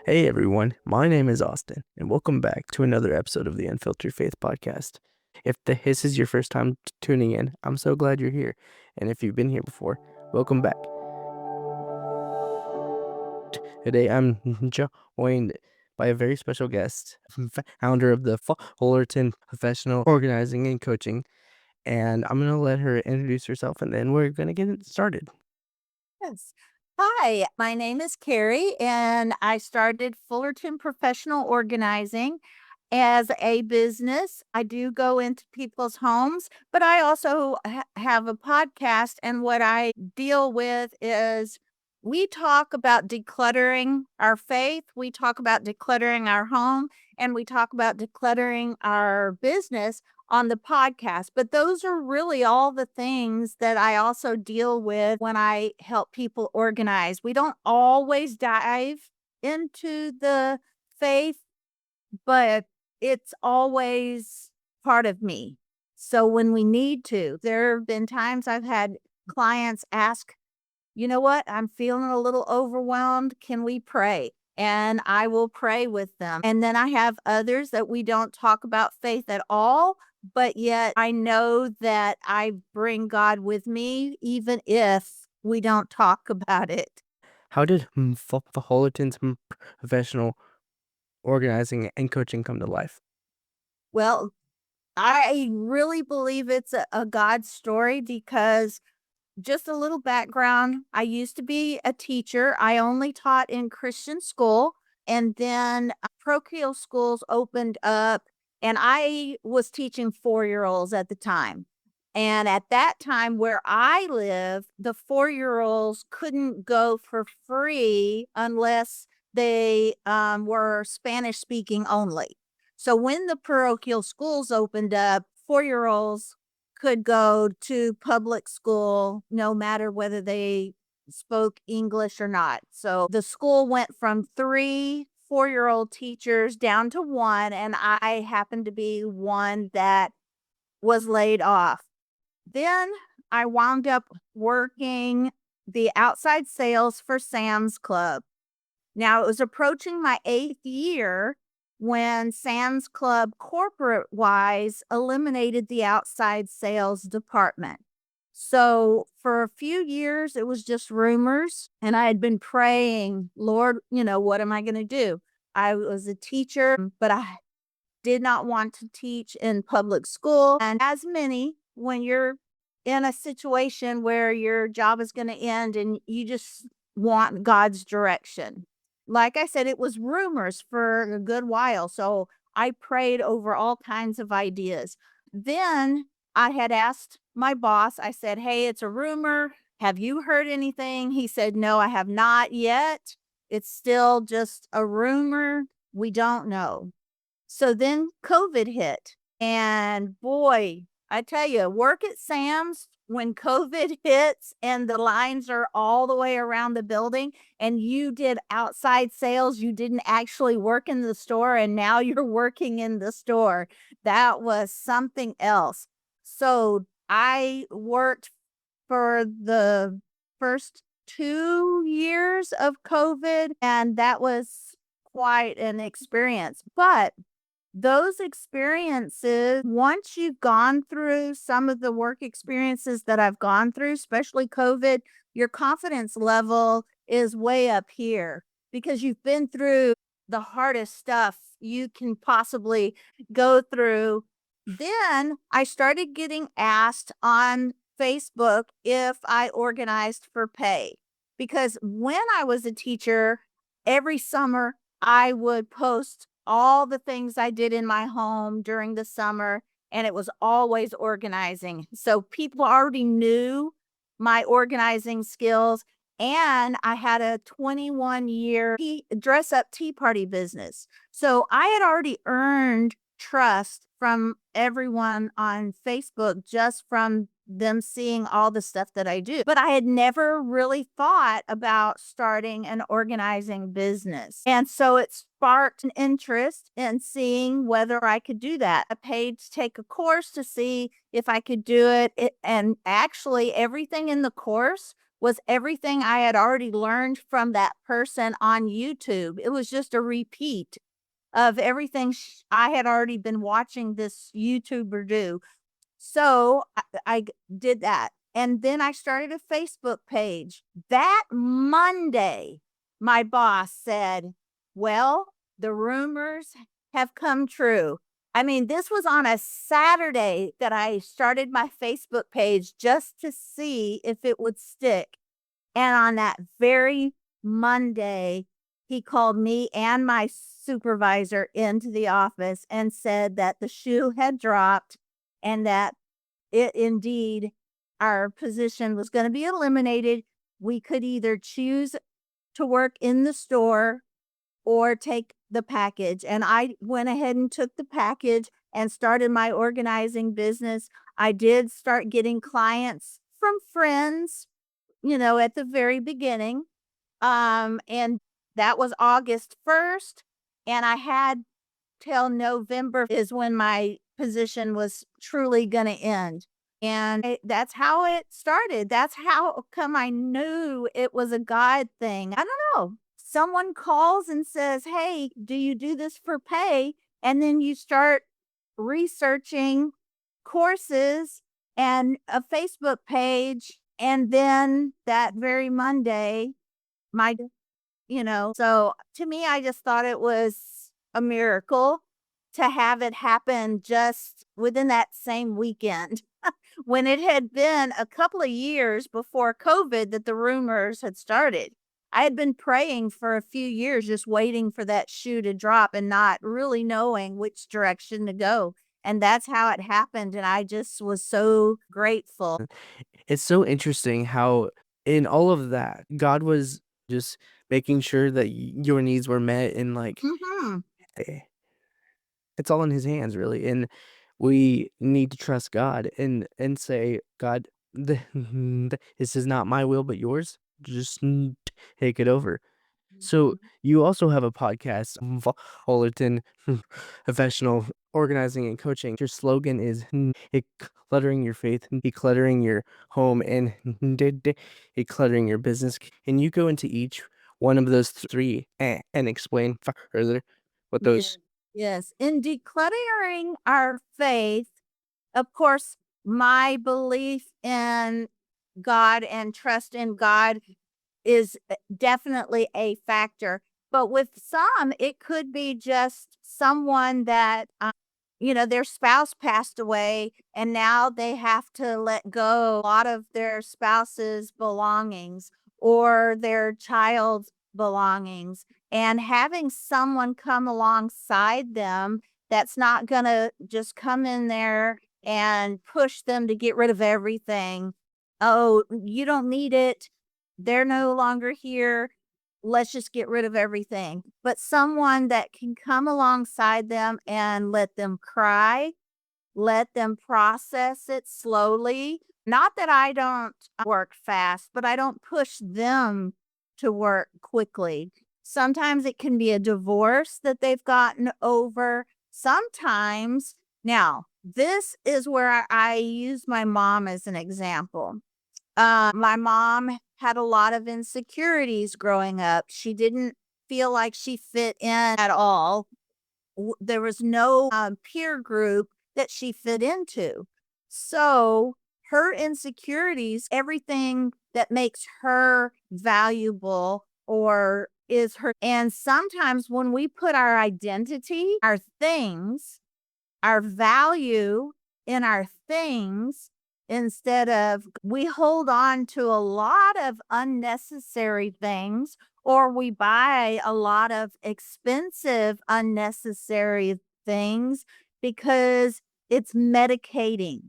Hey everyone, my name is Austin, and welcome back to another episode of the Unfiltered Faith Podcast. If this is your first time tuning in, I'm so glad you're here. And if you've been here before, welcome back. Today I'm joined by a very special guest, founder of the Fullerton Professional Organizing and Coaching. And I'm going to let her introduce herself, and then we're going to get it started. Yes. Hi, my name is Carrie, and I started Fullerton Professional Organizing as a business. I do go into people's homes, but I also have a podcast. And what I deal with is we talk about decluttering our faith, we talk about decluttering our home, and we talk about decluttering our business on the podcast. But those are really all the things that I also deal with when I help people organize. We don't always dive into the faith, but it's always part of me. So when we need to, there have been times I've had clients ask, you know what? I'm feeling a little overwhelmed. Can we pray? And I will pray with them. And then I have others that we don't talk about faith at all, but yet I know that I bring God with me, even if we don't talk about it. How did Fullerton's Professional Organizing and Coaching come to life? Well, I really believe it's a God story because just a little background. I used to be a teacher. I only taught in Christian school, and then parochial schools opened up, and I was teaching 4-year-olds at the time. And at that time where I live, the 4-year-olds couldn't go for free unless they were Spanish speaking only. So when the parochial schools opened up, 4-year-olds could go to public school no matter whether they spoke English or not. So the school went from 3 4-year-old teachers down to 1, and I happened to be one that was laid off. Then I wound up working the outside sales for Sam's Club. Now, it was approaching my 8th year when Sam's Club corporate-wise eliminated the outside sales department. So, for a few years, it was just rumors, and I had been praying, "Lord, what am I gonna do?" I was a teacher, but I did not want to teach in public school, and as many, when you're in a situation where your job is gonna end and you just want God's direction. Like I said, it was rumors for a good while, so I prayed over all kinds of ideas. Then I had asked my boss, I said, "Hey, it's a rumor. Have you heard anything?" He said, "No, I have not yet. It's still just a rumor. We don't know." So then COVID hit, and boy, I tell you, work at Sam's when COVID hits and the lines are all the way around the building and you did outside sales, you didn't actually work in the store and now you're working in the store. That was something else. So I worked for the first 2 years of COVID, and that was quite an experience. But those experiences, once you've gone through some of the work experiences that I've gone through, especially COVID, your confidence level is way up here because you've been through the hardest stuff you can possibly go through. Then I started getting asked on Facebook if I organized for pay because when I was a teacher, every summer I would post all the things I did in my home during the summer, and it was always organizing. So people already knew my organizing skills, and I had a 21-year dress up tea party business. So I had already earned trust from everyone on Facebook just from them seeing all the stuff that I do. But I had never really thought about starting an organizing business. And so it sparked an interest in seeing whether I could do that. I paid to take a course to see if I could do it. And actually, everything in the course was everything I had already learned from that person on YouTube. It was just a repeat of everything I had already been watching this YouTuber do. So I did that. And then I started a Facebook page. That Monday, my boss said, well, the rumors have come true. I mean, this was on a Saturday that I started my Facebook page just to see if it would stick. And on that very Monday, he called me and my supervisor into the office and said that the shoe had dropped and that it indeed our position was gonna be eliminated. We could either choose to work in the store or take the package, and I went ahead and took the package and started my organizing business. I did start getting clients from friends, at the very beginning, and that was August 1st, and I had till November is when my position was truly gonna end. And that's how it started. That's how come I knew it was a God thing. I don't know. Someone calls and says, "Hey, do you do this for pay?" And then you start researching courses and a Facebook page. And then that very Monday, my so to me, I just thought it was a miracle to have it happen just within that same weekend when it had been a couple of years before COVID that the rumors had started. I had been praying for a few years, just waiting for that shoe to drop and not really knowing which direction to go. And that's how it happened. And I just was so grateful. It's so interesting how in all of that, God was just making sure that your needs were met and like Mhm. eh, it's all in his hands really. And we need to trust God and say, God, this is not my will but yours. Just take it over. So Mhm. you also have a podcast, Fullerton Professional Organizing and Coaching. Your slogan is decluttering your faith, decluttering your home, and decluttering your business. Can you go into each one of those three and explain further what Yes, those? yes. In decluttering our faith, of course, my belief in God and trust in God is definitely a factor. But with some, it could be just someone that, their spouse passed away and now they have to let go a lot of their spouse's belongings or their child's belongings. And having someone come alongside them that's not going to just come in there and push them to get rid of everything. Oh, you don't need it. They're no longer here. Let's just get rid of everything. But someone that can come alongside them and let them cry, let them process it slowly. Not that I don't work fast, but I don't push them to work quickly. Sometimes it can be a divorce that they've gotten over. Sometimes, now, this is where I use my mom as an example. My mom had a lot of insecurities growing up. She didn't feel like she fit in at all. There was no peer group that she fit into. So her insecurities, everything that makes her valuable or is her. And sometimes when we put our identity, our things, our value in our things instead of we hold on to a lot of unnecessary things or we buy a lot of expensive unnecessary things because it's medicating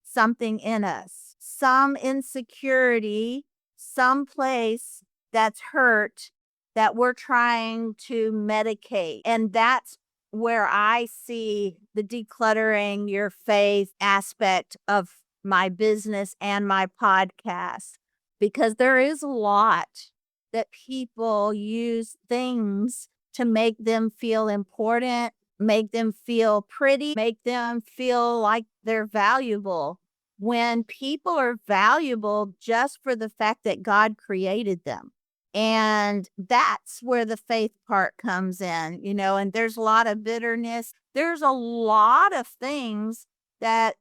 something in us, some insecurity, some place that's hurt that we're trying to medicate. And that's where I see the decluttering your faith aspect of my business and my podcast, because there is a lot that people use things to make them feel important, make them feel pretty, make them feel like they're valuable. when people are valuable just for the fact that God created them. And that's where the faith part comes in, and there's a lot of bitterness. There's a lot of things that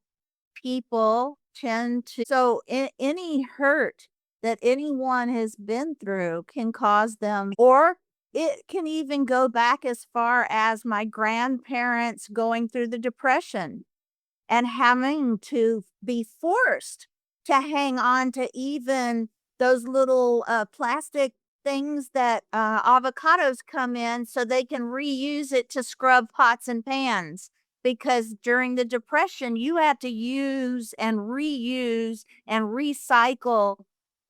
people tend to, so any hurt that anyone has been through can cause them, or it can even go back as far as my grandparents going through the depression and having to be forced to hang on to even those little plastic things that avocados come in so they can reuse it to scrub pots and pans. Because during the depression, you had to use and reuse and recycle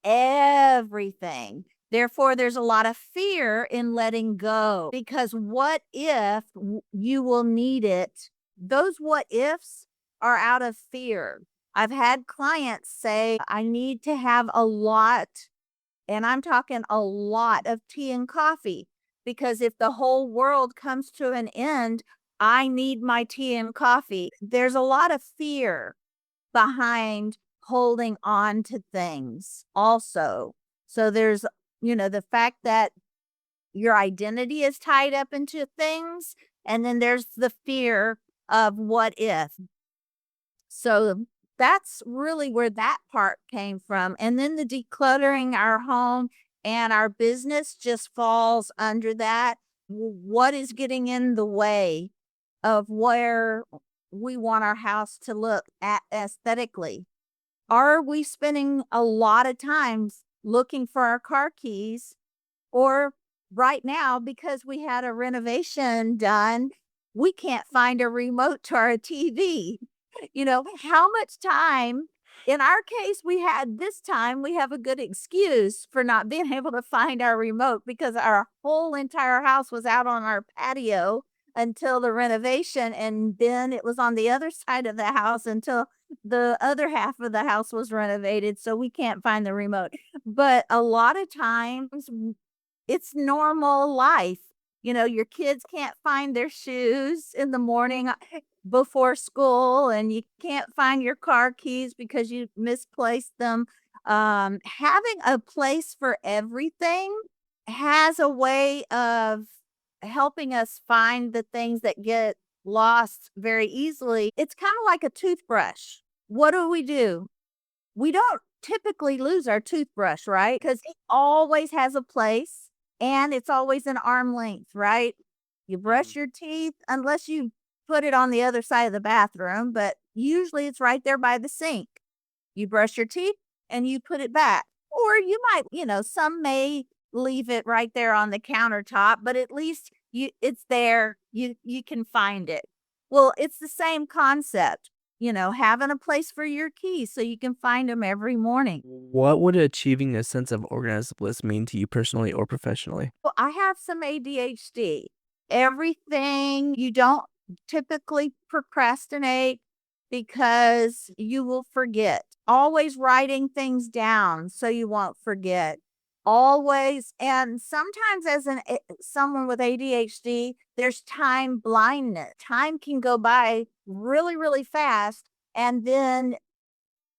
everything. Therefore, there's a lot of fear in letting go, because what if you will need it? Those what ifs are out of fear. I've had clients say, I need to have a lot, and I'm talking a lot of tea and coffee, because if the whole world comes to an end, I need my tea and coffee. There's a lot of fear behind holding on to things also. So there's, the fact that your identity is tied up into things, and then there's the fear of what if. So that's really where that part came from. And then the decluttering our home and our business just falls under that. What is getting in the way of where we want our house to look at aesthetically? Are we spending a lot of times looking for our car keys? Or right now, because we had a renovation done, we can't find a remote to our TV. How much time, in our case, we had this time, we have a good excuse for not being able to find our remote, because our whole entire house was out on our patio until the renovation. And then it was on the other side of the house until the other half of the house was renovated. So we can't find the remote. But a lot of times it's normal life. Your kids can't find their shoes in the morning before school, and you can't find your car keys because you misplaced them. Having a place for everything has a way of helping us find the things that get lost very easily. It's kind of like a toothbrush. What do? We don't typically lose our toothbrush, right? Because it always has a place, and it's always an arm length, right? You Mhm. brush your teeth unless you put it on the other side of the bathroom, but usually it's right there by the sink. You brush your teeth and you put it back. Or you might, some may leave it right there on the countertop, but at least it's there. You can find it. Well, it's the same concept, having a place for your keys so you can find them every morning. What would achieving a sense of organized bliss mean to you personally or professionally? Well, I have some ADHD. Everything you don't typically procrastinate because you will forget. Always writing things down so you won't forget. Always, and sometimes as someone with ADHD, there's time blindness. Time can go by really, really fast, and then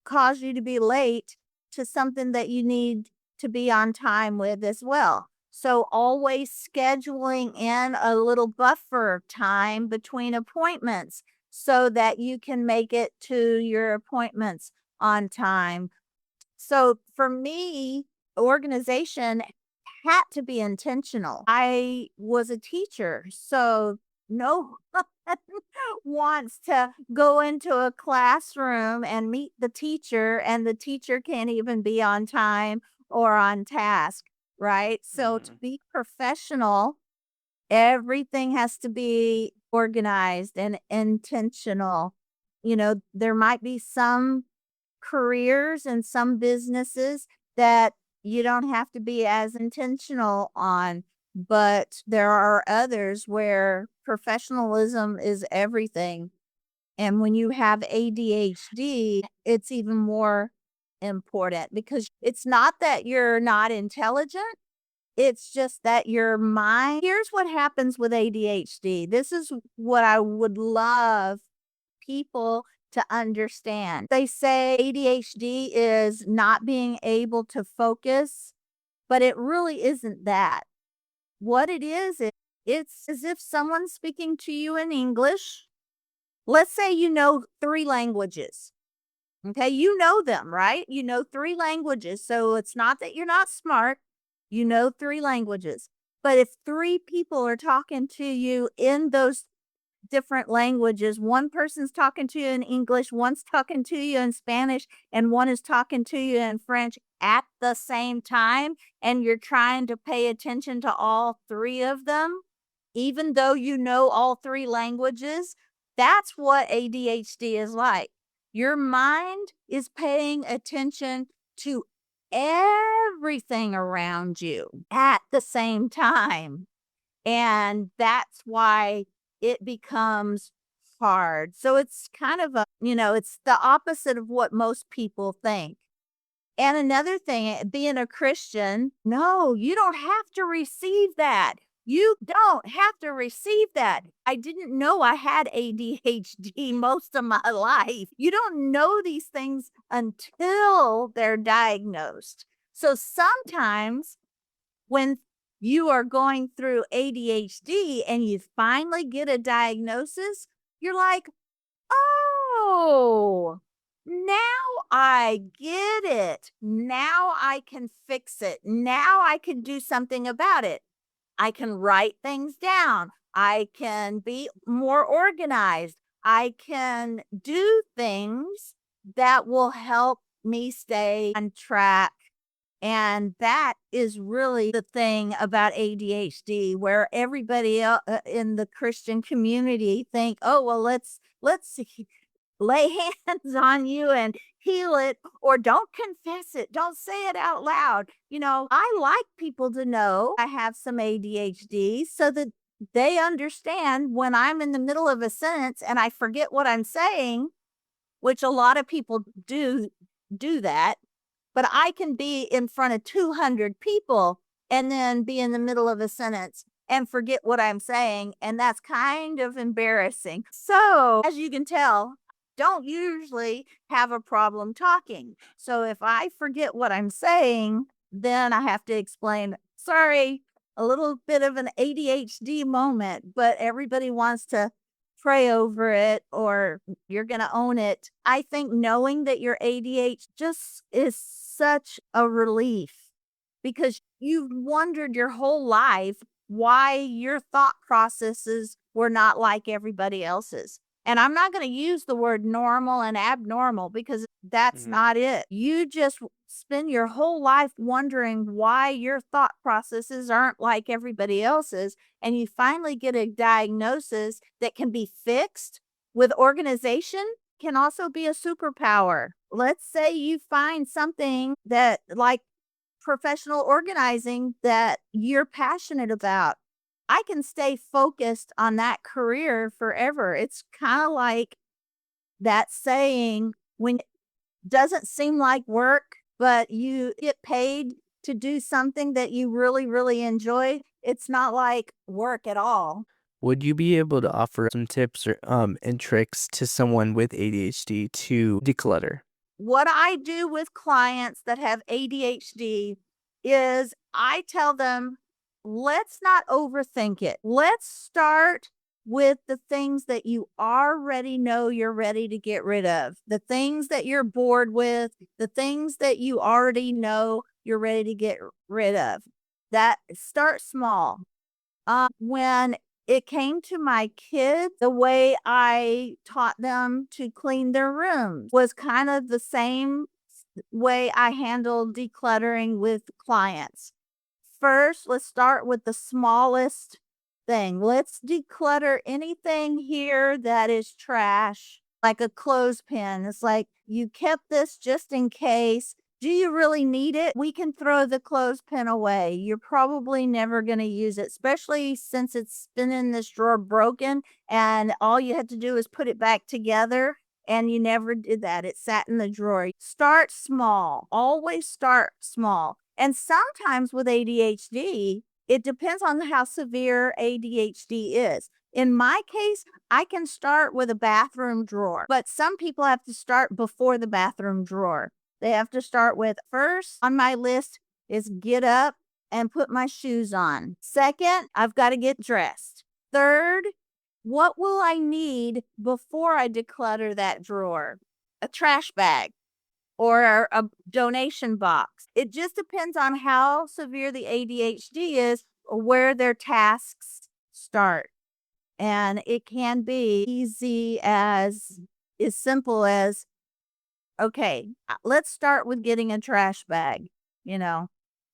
cause you to be late to something that you need to be on time with as well. So always scheduling in a little buffer time between appointments so that you can make it to your appointments on time. So for me, organization had to be intentional. I was a teacher, so no one wants to go into a classroom and meet the teacher, and the teacher can't even be on time or on task, right? So to Mhm. be professional, everything has to be organized and intentional. There might be some careers and some businesses that you don't have to be as intentional on, but there are others where professionalism is everything. And when you have ADHD, it's even more important, because it's not that you're not intelligent. It's just that your mind, here's what happens with ADHD. This is what I would love people to understand. They say ADHD is not being able to focus, but it really isn't that. What it is, it's as if someone's speaking to you in English. Let's say you know 3 languages. Okay, you know them, right? You know 3 languages, so it's not that you're not smart, you know 3 languages. But if 3 people are talking to you in those different languages, one person's talking to you in English, one's talking to you in Spanish, and one is talking to you in French at the same time, and you're trying to pay attention to all 3 of them, even though you know all 3 languages, that's what ADHD is like. Your mind is paying attention to everything around you at the same time. And that's why it becomes hard. So it's kind of it's the opposite of what most people think. And another thing, being a Christian, no, you don't have to receive that. You don't have to receive that. I didn't know I had ADHD most of my life. You don't know these things until they're diagnosed. So sometimes when you are going through ADHD and you finally get a diagnosis, you're like, oh, now I get it. Now I can fix it. Now I can do something about it. I can write things down. I can be more organized. I can do things that will help me stay on track. And that is really the thing about ADHD, where everybody in the Christian community think, oh, well, let's lay hands on you and heal it, or don't confess it. Don't say it out loud. I like people to know I have some ADHD so that they understand when I'm in the middle of a sentence and I forget what I'm saying, which a lot of people do that. But I can be in front of 200 people and then be in the middle of a sentence and forget what I'm saying, and that's kind of embarrassing. So, as you can tell, don't usually have a problem talking. So if I forget what I'm saying, then I have to explain, sorry, a little bit of an ADHD moment, but everybody wants to pray over it or you're going to own it. I think knowing that you're ADHD just is such a relief because you've wondered your whole life why your thought processes were not like everybody else's. And I'm not going to use the word normal and abnormal because that's Mhm. not it. You just spend your whole life wondering why your thought processes aren't like everybody else's. And you finally get a diagnosis that can be fixed with organization, can also be a superpower. Let's say you find something that, like professional organizing, that you're passionate about. I can stay focused on that career forever. It's kind of like that saying, when it doesn't seem like work, but you get paid to do something that you really, really enjoy, it's not like work at all. Would you be able to offer some tips or and tricks to someone with ADHD to declutter? What I do with clients that have ADHD is I tell them, let's not overthink it. Let's start with the things that you already know you're ready to get rid of, the things that you're bored with, the things that you already know you're ready to get rid of. That start small. When it came to my kids, the way I taught them to clean their rooms was kind of the same way I handle decluttering with clients. First, let's start with the smallest thing. Let's declutter anything here that is trash, like a clothespin. It's like, you kept this just in case. Do you really need it? We can throw the clothespin away. You're probably never going to use it, especially since it's been in this drawer broken and all you had to do is put it back together. And you never did that. It sat in the drawer. Start small. Always start small. And sometimes with ADHD, It depends on how severe ADHD is. In my case, I can start with a bathroom drawer, but some people have to start before the bathroom drawer. They have to start with first on my list is get up and put my shoes on. Second, I've got to get dressed. Third, what will I need before I declutter that drawer? A trash bag or a donation box. It just depends on how severe the ADHD is or where their tasks start. And it can be easy as simple as, okay, let's start with getting a trash bag, you know.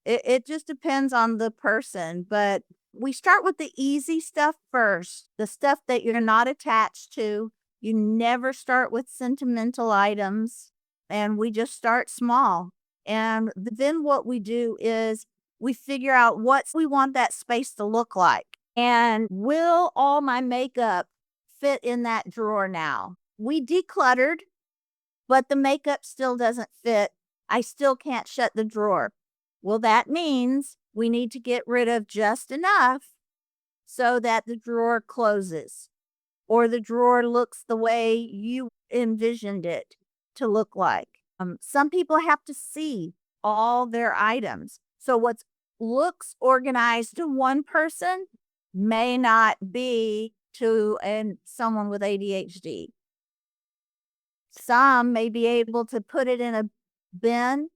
It just depends on the person, but we start with the easy stuff first, the stuff that you're not attached to. You never start with sentimental items, and we just start small. And then what we do is we figure out what we want that space to look like. And will all my makeup fit in that drawer now? We decluttered, but the makeup still doesn't fit. I still can't shut the drawer. Well, that means we need to get rid of just enough so that the drawer closes or the drawer looks the way you envisioned it to look like. Some people have to see all their items. So what looks organized to one person may not be to someone with ADHD. Some may be able to put it in a bin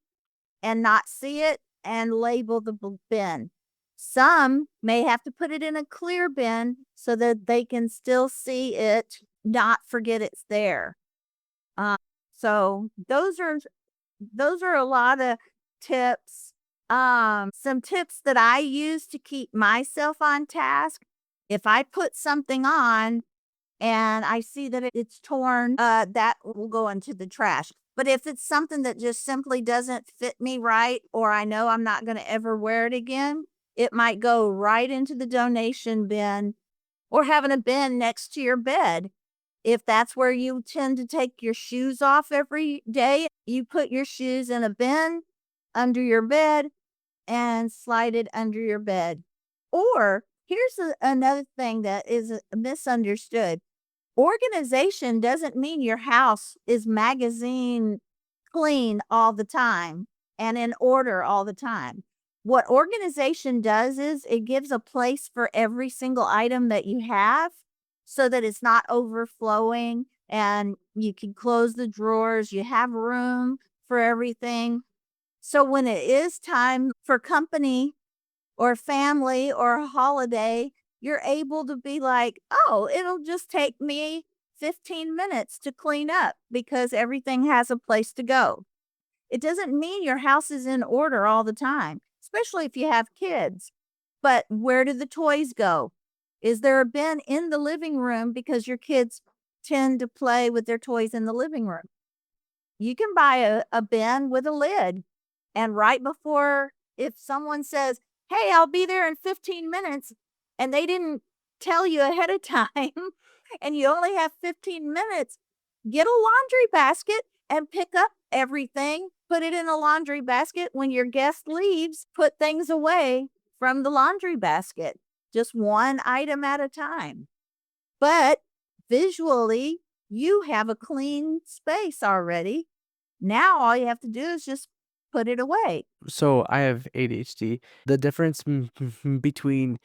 and not see it and label the bin. Some may have to put it in a clear bin so that they can still see it, not forget it's there. So those are a lot of tips. Some tips that I use to keep myself on task. If I put something on and I see that it's torn, that will go into the trash. But if it's something that just simply doesn't fit me right, or I know I'm not going to ever wear it again, it might go right into the donation bin or having a bin next to your bed. If that's where you tend to take your shoes off every day, you put your shoes in a bin under your bed and slide it under your bed. Or here's another thing that is misunderstood. Organization doesn't mean your house is magazine clean all the time and in order all the time. What organization does is it gives a place for every single item that you have so that it's not overflowing and you can close the drawers. You have room for everything. So when it is time for company or family or a holiday, you're able to be like, "Oh, it'll just take me 15 minutes to clean up because everything has a place to go." It doesn't mean your house is in order all the time, especially if you have kids. But where do the toys go? Is there a bin in the living room because your kids tend to play with their toys in the living room? You can buy a bin with a lid. And right before, if someone says, "Hey, I'll be there in 15 minutes," and they didn't tell you ahead of time, and you only have 15 minutes, get a laundry basket and pick up everything, put it in a laundry basket. When your guest leaves, put things away from the laundry basket, just one item at a time. But visually, you have a clean space already. Now all you have to do is just put it away. So I have ADHD. The difference between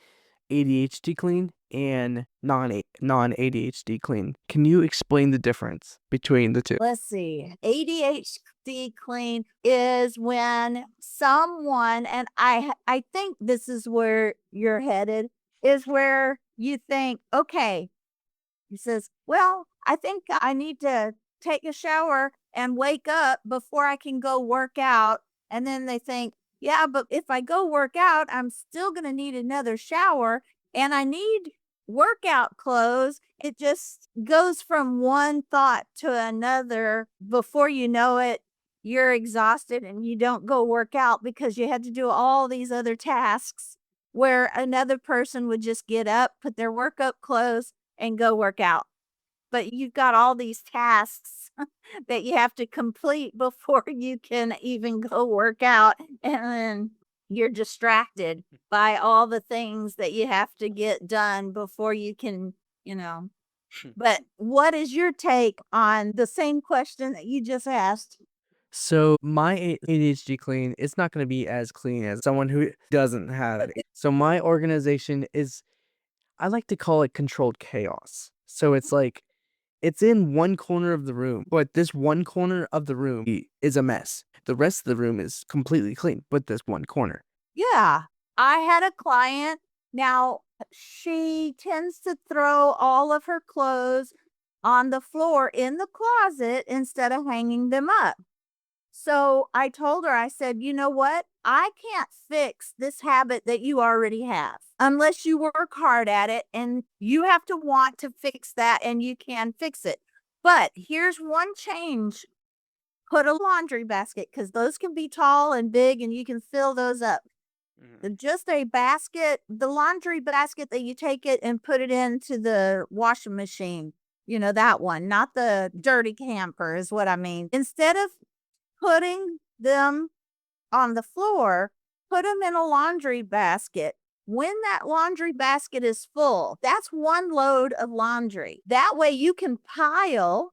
ADHD clean and non ADHD clean. Can you explain the difference between the two? Let's see. ADHD clean is when someone, and I think this is where you're headed, is where you think, okay, he says, "Well, I think I need to take a shower and wake up before I can go work out." And then they think, "Yeah, but if I go work out, I'm still going to need another shower and I need workout clothes." It just goes from one thought to another. Before you know it, you're exhausted and you don't go work out because you had to do all these other tasks where another person would just get up, put their workout clothes and go work out. But you've got all these tasks that you have to complete before you can even go work out. And then you're distracted by all the things that you have to get done before you can, you know. But what is your take on the same question that you just asked? So my ADHD clean, it's not going to be as clean as someone who doesn't have it. So my organization is, I like to call it controlled chaos. So it's like it's in one corner of the room, but this one corner of the room is a mess. The rest of the room is completely clean, but this one corner. Yeah. I had a client. Now, she tends to throw all of her clothes on the floor in the closet instead of hanging them up. So I told her, I said, you know what? I can't fix this habit that you already have unless you work hard at it, and you have to want to fix that and you can fix it. But here's one change: put a laundry basket, because those can be tall and big and you can fill those up. Mhm. Just a basket, the laundry basket that you take it and put it into the washing machine. You know, that one, not the dirty camper is what I mean. Instead of putting them on the floor, put them in a laundry basket. When that laundry basket is full, that's one load of laundry. That way you can pile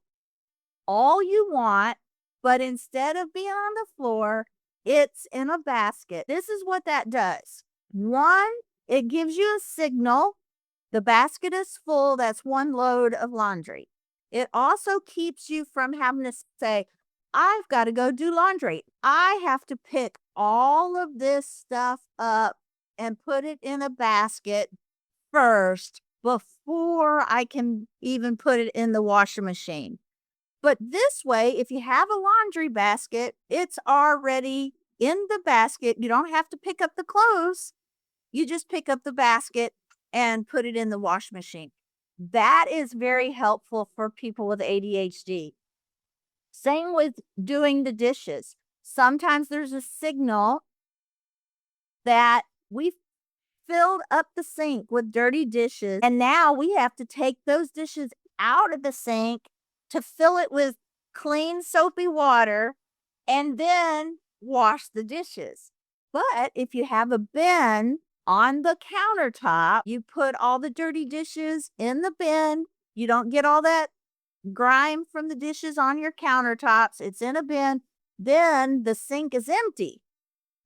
all you want, but instead of being on the floor, it's in a basket. This is what that does. One, it gives you a signal. The basket is full. That's one load of laundry. It also keeps you from having to say, I've got to go do laundry. I have to pick all of this stuff up and put it in a basket first before I can even put it in the washing machine. But this way, if you have a laundry basket, it's already in the basket. You don't have to pick up the clothes. You just pick up the basket and put it in the wash machine. That is very helpful for people with ADHD. Same with doing the dishes. Sometimes there's a signal that we filled up the sink with dirty dishes, and now we have to take those dishes out of the sink to fill it with clean, soapy water and then wash the dishes. But if you have a bin on the countertop, you put all the dirty dishes in the bin. You don't get all that grime from the dishes on your countertops. It's in a bin. Then the sink is empty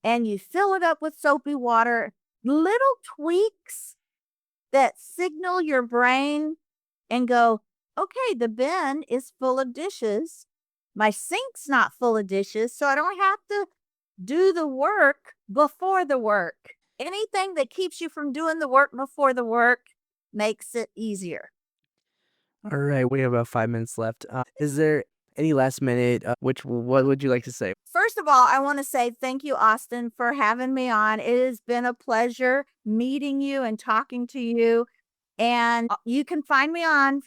and you fill it up with soapy water. Little tweaks that signal your brain and go, okay, the bin is full of dishes. My sink's not full of dishes, so I don't have to do the work before the work. Anything that keeps you from doing the work before the work makes it easier. All right, we have about 5 minutes left. Is there any last minute? What would you like to say? First of all, I want to say thank you, Austin, for having me on. It has been a pleasure meeting you and talking to you. And you can find me on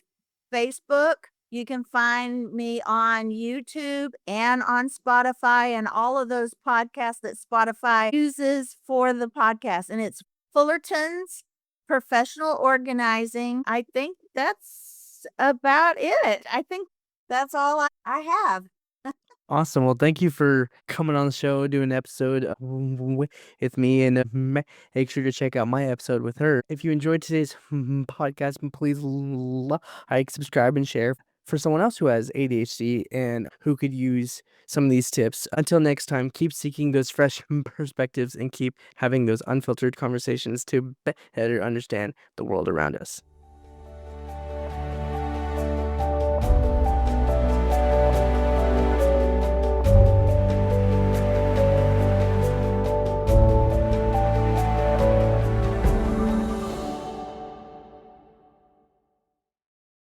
Facebook. You can find me on YouTube and on Spotify and all of those podcasts that Spotify uses for the podcast. And it's Fullerton's Professional Organizing. I think that's about it. I think that's all I have. Awesome. Well, thank you for coming on the show, doing an episode with me, and make sure to check out my episode with her. If you enjoyed today's podcast, please like, subscribe, and share for someone else who has ADHD and who could use some of these tips. Until next time, keep seeking those fresh perspectives and keep having those unfiltered conversations to better understand the world around us.